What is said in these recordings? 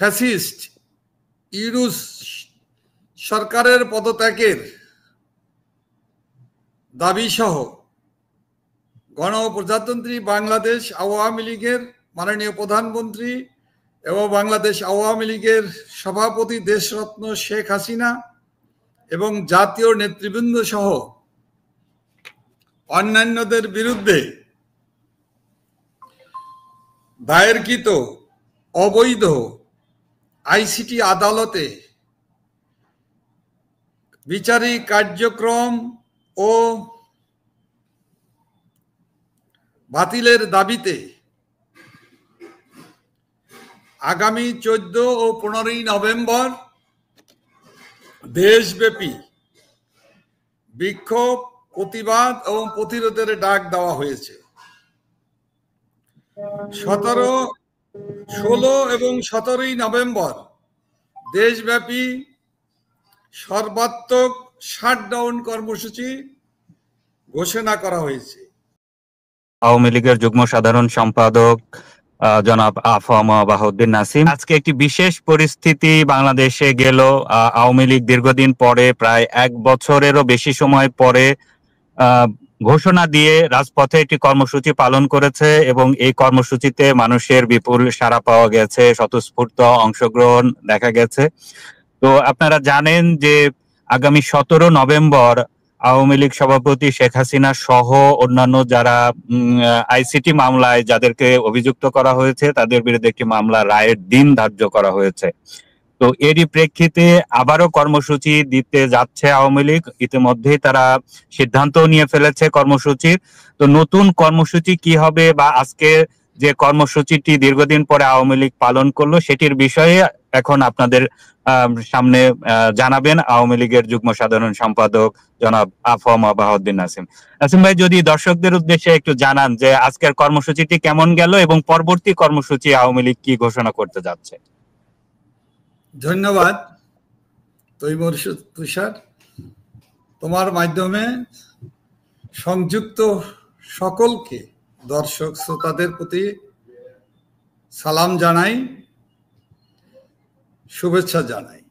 Fascist Yunus সরকারের পদত্যাগের দাবি সহ গণপ্রজাতন্ত্রী বাংলাদেশ আওয়ামী লীগের মাননীয় প্রধানমন্ত্রী এবং বাংলাদেশ আওয়ামী লীগের সভাপতি দেশরত্ন শেখ হাসিনা এবং জাতীয় নেতৃবৃন্দ সহ অন্যান্যদের বিরুদ্ধে দায়েরকৃত অবৈধ আইসিটি আদালতে বিচারিক কার্যক্রম ও বাতিলের দাবিতে আগামী 14 ও 15 নভেম্বর দেশব্যাপী বিক্ষোভ, প্রতিবাদ এবং প্রতিরোধের ডাক দেওয়া হয়েছে। 16 এবং 17 নভেম্বর দেশব্যাপী সর্বাত্মক শাটডাউন কর্মসূচি ঘোষণা করা হয়েছে। আওয়ামী লীগের যুগ্ম সাধারণ সম্পাদক জনাব আফম বাহাউদ্দিন নাসিম, আজকে একটি বিশেষ পরিস্থিতি বাংলাদেশে গেল। আওয়ামী লীগ দীর্ঘদিন পরে, প্রায় 1 বছরেরও বেশি সময় পরে ঘোষণা দিয়ে রাজপথে একটি কর্মসূচি পালন করেছে এবং এই কর্মসূচিতে মানুষের বিপুল সাড়া পাওয়া গেছে, স্বতঃস্ফূর্ত অংশগ্রহণ দেখা গেছে। তো আপনারা জানেন যে আগামী 17 নভেম্বর আওয়ামী লীগ সভাপতি শেখ হাসিনা সহ অন্যান্য যারা আইসিটি মামলায় যাদেরকে অভিযুক্ত করা হয়েছে তাদের বিরুদ্ধে একটি মামলা রায়ের দিন ধার্য করা হয়েছে। তো এরই প্রেক্ষিতে আবারও কর্মসূচি দিতে যাচ্ছে আওয়ামী লীগ। ইতিমধ্যেই তারা সিদ্ধান্ত নিয়ে ফেলেছে কর্মসূচির। তো নতুন কর্মসূচি কি হবে বা আজকে যে কর্মসূচিটি দীর্ঘদিন পরে আওয়ামী লীগ পালন করলো সেটির বিষয়ে এখন আপনাদের সামনে জানাবেন আওয়ামী লীগের যুগ্ম সাধারণ সম্পাদক জনাব আফম বাহাউদ্দিন নাসিম। নাসিম ভাই, যদি দর্শকদের উদ্দেশ্যে একটু জানান যে আজকের কর্মসূচিটি কেমন গেল এবং পরবর্তী কর্মসূচি আওয়ামী লীগ কি ঘোষণা করতে যাচ্ছে। ধন্যবাদ তৈমুর তুষার। তোমার মাধ্যমে সংযুক্ত সকলকে, দর্শক শ্রোতাদের প্রতি সালাম জানাই, শুভেচ্ছা জানাই।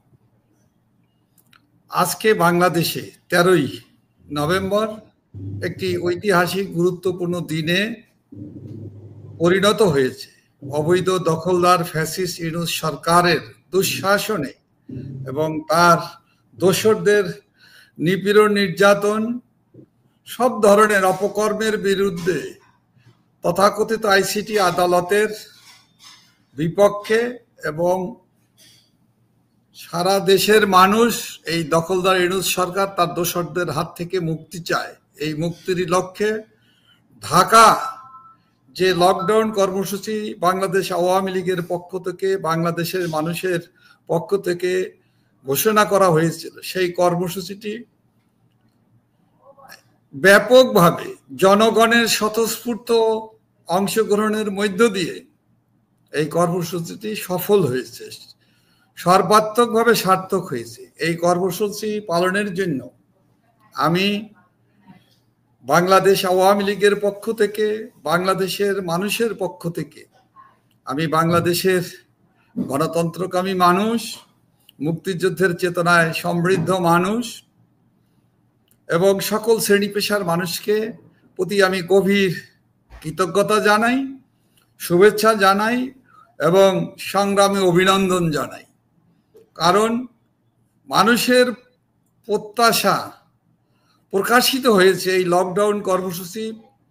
আজকে বাংলাদেশে 13ই নভেম্বর একটি ঐতিহাসিক গুরুত্বপূর্ণ দিনে পরিণত হয়েছে। অবৈধ দখলদার ফ্যাসিস্ট ইউনূস সরকারের দুঃশাসনে এবং তার দোসরদের নিপীড়ন, নির্যাতন, সব ধরনের অপকর্মের বিরুদ্ধে তথাকথিত আইসিটি আদালতের বিপক্ষে এবং সারা দেশের মানুষ এই দখলদার ইউনূস সরকার তার দোসরদের হাত থেকে মুক্তি চায়। এই মুক্তির লক্ষ্যে ঢাকা যে লকডাউন কর্মসূচি বাংলাদেশ আওয়ামী লীগের পক্ষ থেকে, বাংলাদেশের মানুষের পক্ষ থেকে ঘোষণা করা হয়েছিল, সেই কর্মসূচিটি ব্যাপকভাবে জনগণের স্বতঃস্ফূর্ত অংশগ্রহণের মধ্য দিয়ে এই কর্মসূচিটি সফল হয়েছে, সর্বাত্মকভাবে সার্থক হয়েছে। এই কর্মসূচি পালনের জন্য আমি বাংলাদেশ আওয়ামী লীগের পক্ষ থেকে, বাংলাদেশের মানুষের পক্ষ থেকে, আমি বাংলাদেশের গণতন্ত্রকামী মানুষ, মুক্তিযুদ্ধের চেতনায় সমৃদ্ধ মানুষ এবং সকল শ্রেণী পেশার মানুষকে প্রতি আমি গভীর কৃতজ্ঞতা জানাই, শুভেচ্ছা জানাই এবং সংগ্রামে অভিনন্দন জানাই। কারণ মানুষের প্রত্যাশা প্রকাশিত হয়েছে এই লকডাউন কর্মসূচি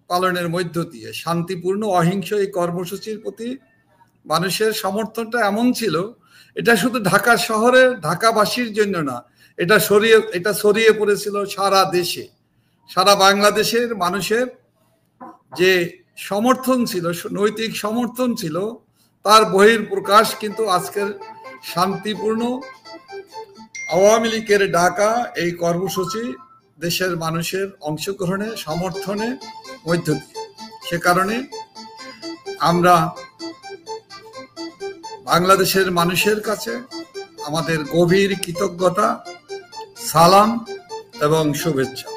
পালনের মধ্য দিয়ে। শান্তিপূর্ণ অহিংস এই কর্মসূচির প্রতি মানুষের সমর্থনটা এমন ছিল, এটা শুধু ঢাকা শহরে ঢাকাবাসীর জন্য না, এটা ছড়িয়ে পড়েছিল সারা দেশে। সারা বাংলাদেশের মানুষের যে সমর্থন ছিল, নৈতিক সমর্থন ছিল, তার বহিঃপ্রকাশ কিন্তু আজকের শান্তিপূর্ণ আওয়ামী লীগের ডাকা এই কর্মসূচি দেশের মানুষের অংশগ্রহণে, সমর্থনে মধ্য দিয়ে। সে কারণে আমরা বাংলাদেশের মানুষের কাছে আমাদের গভীর কৃতজ্ঞতা, সালাম এবং শুভেচ্ছা।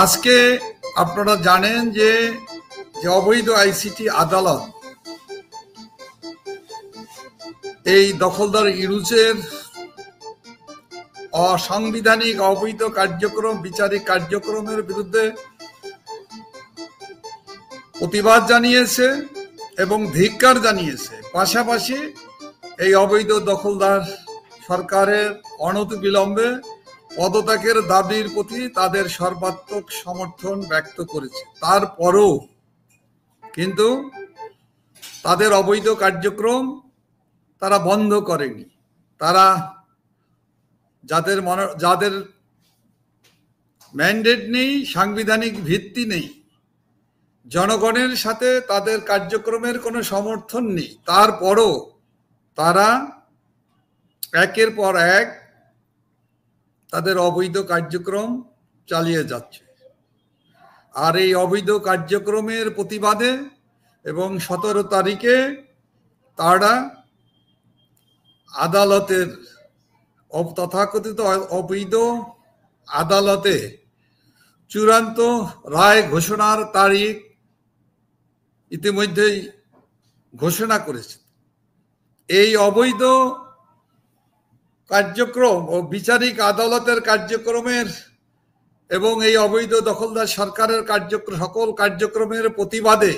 আজকে আপনারা জানেন যে অবৈধ আইসিটি আদালত এই দখলদার ইউনূসের অসাংবিধানিক অবৈধ কার্যক্রম, বিচারিক কার্যক্রমের বিরুদ্ধে প্রতিবাদ জানিয়েছে এবং ধিক্কার জানিয়েছে। পাশাপাশি এই অবৈধ দখলদার সরকারের অনতিবিলম্বে পদত্যাগের দাবির প্রতি তাদের সর্বাত্মক সমর্থন ব্যক্ত করেছে। তারপরও কিন্তু তাদের অবৈধ কার্যক্রম তারা বন্ধ করেনি। তারা যাদের ম্যান্ডেট নেই, সাংবিধানিক ভিত্তি নেই, জনগণের সাথে তাদের কার্যক্রমের কোনো সমর্থন নেই, তারপরও তারা একের পর এক তাদের অবৈধ কার্যক্রম চালিয়ে যাচ্ছে। আর এই অবৈধ কার্যক্রমের প্রতিবাদে এবং 17 তারিখে তারা আদালতের তথাকথিত অবৈধ আদালতে চূড়ান্ত রায় ঘোষণার তারিখ ইতিমধ্যেই ঘোষণা করেছে। এই অবৈধ কার্যক্রম ও বিচারিক আদালতের কার্যক্রমের এবং এই অবৈধ দখলদার সরকারের সকল কার্যক্রমের প্রতিবাদে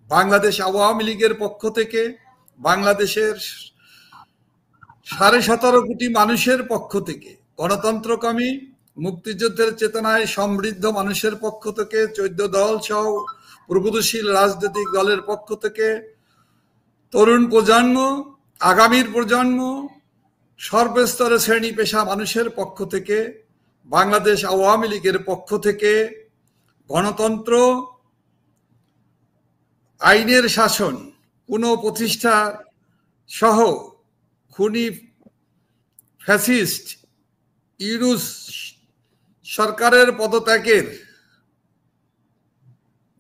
বাংলাদেশ আওয়ামী লীগের পক্ষ থেকে, বাংলাদেশের 17.5 কোটি মানুষের পক্ষ থেকে, গণতন্ত্রকামী মুক্তিযুদ্ধের চেতনায় সমৃদ্ধ মানুষের পক্ষ থেকে, 14 দল সহ প্রগতিশীল রাজনৈতিক দলের পক্ষ থেকে, তরুণ প্রজন্ম, আগামীর প্রজন্ম, সর্বস্তরের শ্রেণী পেশা মানুষের পক্ষ থেকে, বাংলাদেশ আওয়ামী লীগের পক্ষ থেকে গণতন্ত্র, আইনের শাসন পুনঃপ্রতিষ্ঠা সহ খুনি ফ্যাসিস্ট ইউনূস সরকারের পদত্যাগের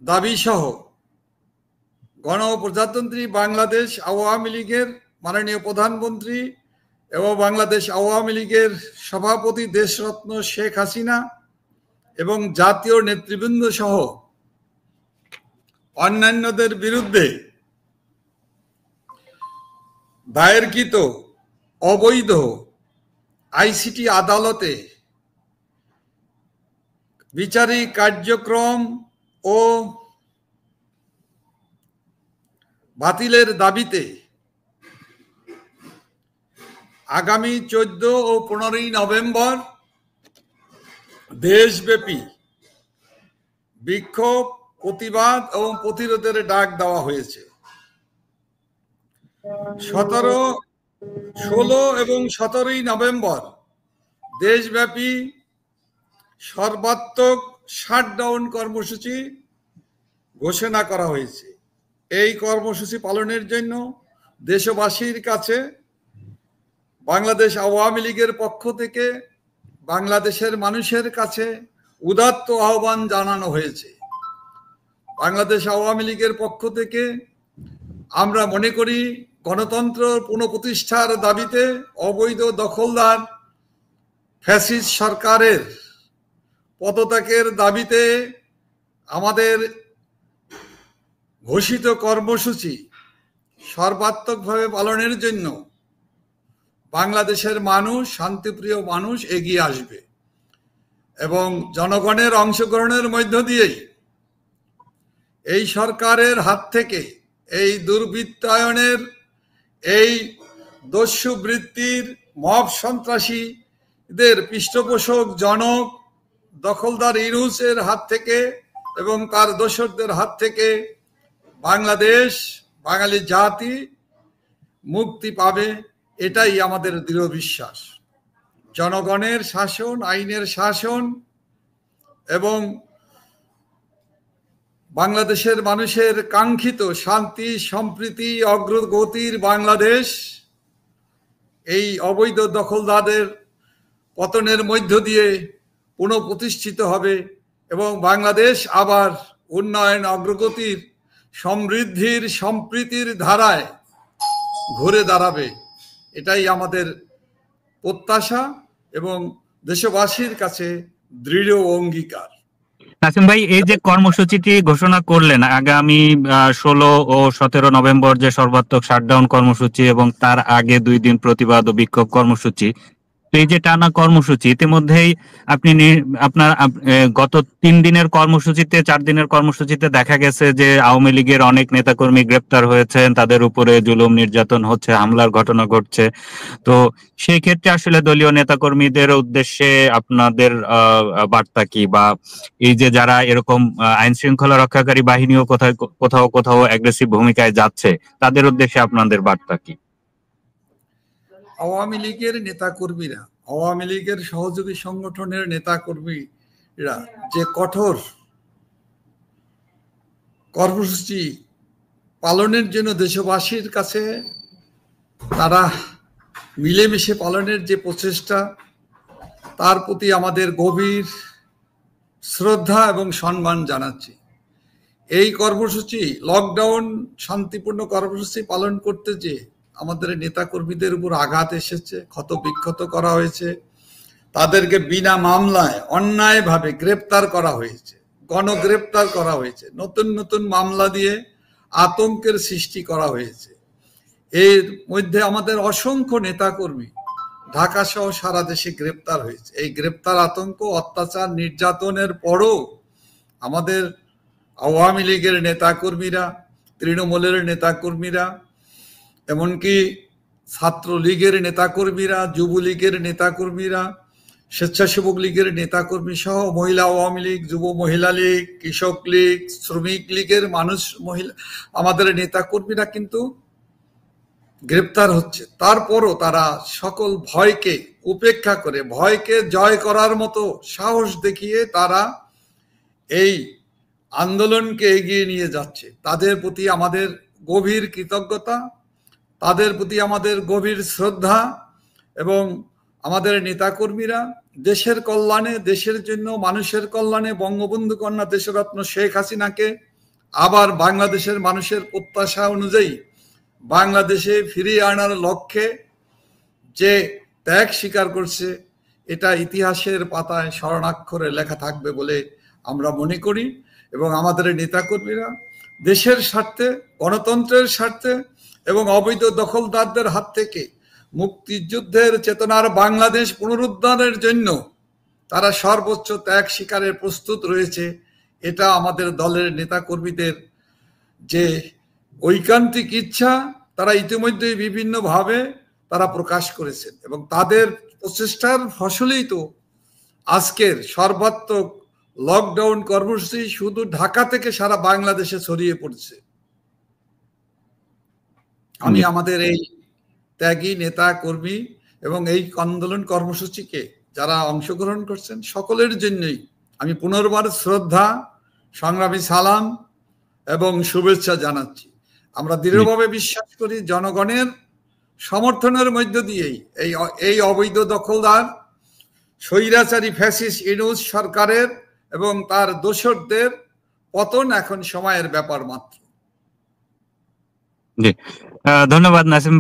দাবি সহ গণপ্রজাতন্ত্রী বাংলাদেশ আওয়ামী লীগের মাননীয় প্রধানমন্ত্রী এবং বাংলাদেশ আওয়ামী লীগের সভাপতি দেশরত্ন শেখ হাসিনা এবং জাতীয় নেতৃবৃন্দ সহ অন্যান্যদের বিরুদ্ধে দায়েরকৃত অবৈধ আইসিটি আদালতে বিচারিক কার্যক্রম ও বাতিলের দাবিতে আগামী 14 ও 15 নভেম্বর দেশব্যাপী বিক্ষোভ, প্রতিবাদ এবং প্রতিরোধের ডাক দেওয়া হয়েছে। 16 এবং 17 নভেম্বর দেশব্যাপী সর্বাত্মক শাটডাউন কর্মসূচি ঘোষণা করা হয়েছে। এই কর্মসূচি পালনের জন্য দেশবাসীর কাছে বাংলাদেশ আওয়ামী লীগের পক্ষ থেকে বাংলাদেশের মানুষের কাছে উদাত্ত আহ্বান জানানো হয়েছে। বাংলাদেশ আওয়ামী লীগের পক্ষ থেকে আমরা মনে করি গণতন্ত্র পুনঃপ্রতিষ্ঠার দাবিতে অবৈধ দখলদার ফ্যাসিস্ট সরকারের পদত্যাগের দাবিতে আমাদের ঘোষিত কর্মসূচি সর্বাত্মকভাবে পালনের জন্য বাংলাদেশের মানুষ, শান্তিপ্রিয় মানুষ এগিয়ে আসবে এবং জনগণের অংশগ্রহণের মধ্য দিয়েই এই সরকারের হাত থেকে, এই দুর্বৃত্তায়নের, এই দস্যু বৃত্তির মব সন্ত্রাসীদের পৃষ্ঠপোষক জনক দখলদার ইউনূসের হাত থেকে এবং তার দোসরদের হাত থেকে বাংলাদেশ, বাঙালি জাতি মুক্তি পাবে, এটাই আমাদের দৃঢ় বিশ্বাস। জনগণের শাসন, আইনের শাসন এবং বাংলাদেশের মানুষের কাঙ্ক্ষিত শান্তি, সম্প্রীতি, অগ্রগতির বাংলাদেশ এই অবৈধ দখলদারদের পতনের মধ্য দিয়ে পুনঃপ্রতিষ্ঠিত হবে এবং বাংলাদেশ আবার উন্নয়ন, অগ্রগতির, সমৃদ্ধির, সম্প্রীতির ধারায় ঘুরে দাঁড়াবে। এটাই আমাদের প্রত্যাশা এবং দেশবাসীর কাছে দৃঢ় অঙ্গীকার। নাসিম ভাই, এই যে কর্মসূচিটি ঘোষণা করলেন আগামী 16 ও 17 নভেম্বর যে সর্বাত্মক শাটডাউন কর্মসূচি এবং তার আগে 2 দিন প্রতিবাদ ও বিক্ষোভ কর্মসূচি, তো এই যে টানা কর্মসূচি ইতিমধ্যেই আপনি আপনার গত 3 দিনের কর্মসূচিতে 4 দিনের কর্মসূচিতে দেখা গেছে যে আওয়ামী লীগের অনেক নেতাকর্মী গ্রেপ্তার হয়েছেন, তাদের উপরে জুলুম নির্যাতন হচ্ছে, হামলার ঘটনা ঘটছে। তো সেই ক্ষেত্রে আসলে দলীয় নেতাকর্মীদের উদ্দেশ্যে আপনাদের বার্তা কি, বা এই যে যারা এরকম আইন শৃঙ্খলা রক্ষাকারী বাহিনীও কোথাও কোথাও অ্যাগ্রেসিভ ভূমিকায় যাচ্ছে, তাদের উদ্দেশ্যে আপনাদের বার্তা কি? আওয়ামী লীগের নেতাকর্মীরা, আওয়ামী লীগের সহযোগী সংগঠনের নেতাকর্মীরা যে কঠোর কর্মসূচি পালনের জন্য দেশবাসীর কাছে তারা মিলেমিশে পালনের যে প্রচেষ্টা, তার প্রতি আমাদের গভীর শ্রদ্ধা এবং সম্মান জানাচ্ছি। এই কর্মসূচি, লকডাউন শান্তিপূর্ণ কর্মসূচি পালন করতে যে আমাদের নেতাকর্মীদের উপর আঘাত এসেছে, ক্ষত বিক্ষত করা হয়েছে, তাদেরকে বিনা মামলায় অন্যায়ভাবে গ্রেপ্তার করা হয়েছে, গণগ্রেপ্তার করা হয়েছে, নতুন নতুন মামলা দিয়ে আতঙ্কের সৃষ্টি করা হয়েছে। এর মধ্যে আমাদের অসংখ্য নেতাকর্মী ঢাকা সহ সারা দেশে গ্রেপ্তার হয়েছে। এই গ্রেপ্তার, আতঙ্ক, অত্যাচার, নির্যাতনের পরও আমাদের আওয়ামী লীগের নেতাকর্মীরা, তৃণমূলের নেতাকর্মীরা, এমনকি ছাত্রলীগের নেতাকর্মীরা, যুবলীগের নেতাকর্মীরা, স্বেচ্ছাসেবক লীগের নেতাকর্মী সহ মহিলা আওয়ামী লীগ, যুব মহিলা লীগ, কৃষক লীগ, শ্রমিক লীগের আমাদের নেতাকর্মীরা কিন্তু গ্রেপ্তার হচ্ছে। তারপরও তারা সকল ভয়কে উপেক্ষা করে, ভয়কে জয় করার মতো সাহস দেখিয়ে তারা এই আন্দোলনকে এগিয়ে নিয়ে যাচ্ছে। তাদের প্রতি আমাদের গভীর কৃতজ্ঞতা, তাদের প্রতি আমাদের গভীর শ্রদ্ধা। এবং আমাদের নেতাকর্মীরা দেশের কল্যাণে, দেশের জন্য, মানুষের কল্যাণে বঙ্গবন্ধু কন্যা দেশরত্ন শেখ হাসিনাকে আবার বাংলাদেশের মানুষের প্রত্যাশা অনুযায়ী বাংলাদেশে ফিরিয়ে আনার লক্ষ্যে যে ত্যাগ স্বীকার করছে, এটা ইতিহাসের পাতায় স্মরণাক্ষরে লেখা থাকবে বলে আমরা মনে করি। এবং আমাদের নেতাকর্মীরা দেশের স্বার্থে, গণতন্ত্রের স্বার্থে এবং অবৈধ দখলদারদের হাত থেকে মুক্তিযুদ্ধের চেতনার বাংলাদেশ পুনরুদ্ধারের জন্য তারা সর্বোচ্চ ত্যাগ স্বীকারের প্রস্তুত রয়েছে। এটা আমাদের দলের নেতাকর্মীদের যে ঐকান্তিক ইচ্ছা, তারা ইতিমধ্যে বিভিন্নভাবে তারা প্রকাশ করেছেন এবং তাদের প্রচেষ্টার ফসলেই তো আজকের সর্বাত্মক লকডাউন কর্মসূচি শুধু ঢাকা থেকে সারা বাংলাদেশে ছড়িয়ে পড়ছে। আমি আমাদের এই ত্যাগী নেতা কর্মী এবং এই আন্দোলন কর্মসূচিকে যারা অংশগ্রহণ করছেন সকলের জন্যই আমি পুনর্বার শ্রদ্ধা, সংগ্রামী সালাম এবং শুভেচ্ছা জানাচ্ছি। আমরা দৃঢ়ভাবে বিশ্বাস করি জনগণের সমর্থনের মধ্য দিয়েই এই অবৈধ দখলদার স্বৈরাচারী ফ্যাসিস্ট ইউনূস সরকারের এবং তার দোসরদের পতন এখন সময়ের ব্যাপার মাত্র। জি, ধন্যবাদ নাসিম।